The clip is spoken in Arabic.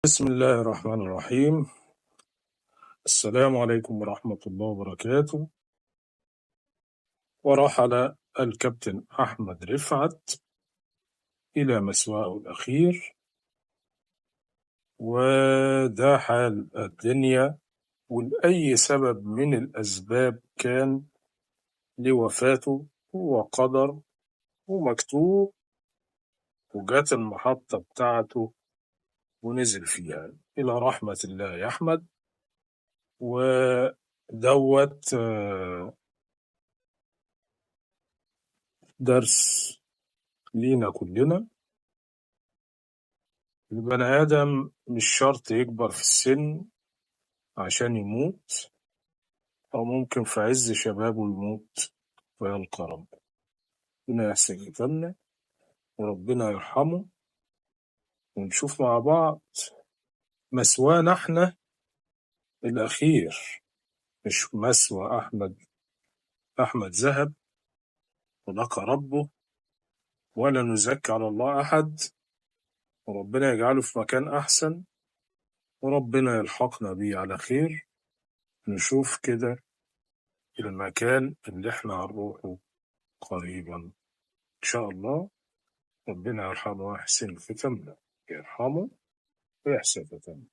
بسم الله الرحمن الرحيم. السلام عليكم ورحمة الله وبركاته. ورحل الكابتن أحمد رفعت إلى مسواه الأخير، وده حال الدنيا، ولأي سبب من الأسباب كان لوفاته هو قدر ومكتوب، وجات المحطة بتاعته ونزل فيها إلى رحمة الله يا أحمد. ودوت درس لينا كلنا. البني آدم مش شرط يكبر في السن عشان يموت، أو ممكن في عز شبابه يموت ويلقى ربه. ربنا يحسن ختامنا وربنا يرحمه، ونشوف مع بعض مسوانا احنا الأخير، مش مسوى أحمد ذهب ولقى ربه، ولا نزكي على الله أحد، وربنا يجعله في مكان أحسن، وربنا يلحقنا بيه على خير. نشوف كده المكان اللي احنا هنروحه قريبا إن شاء الله. ربنا يرحمه ويحسن ختمنا، يرحمه ويحسن ختمنا.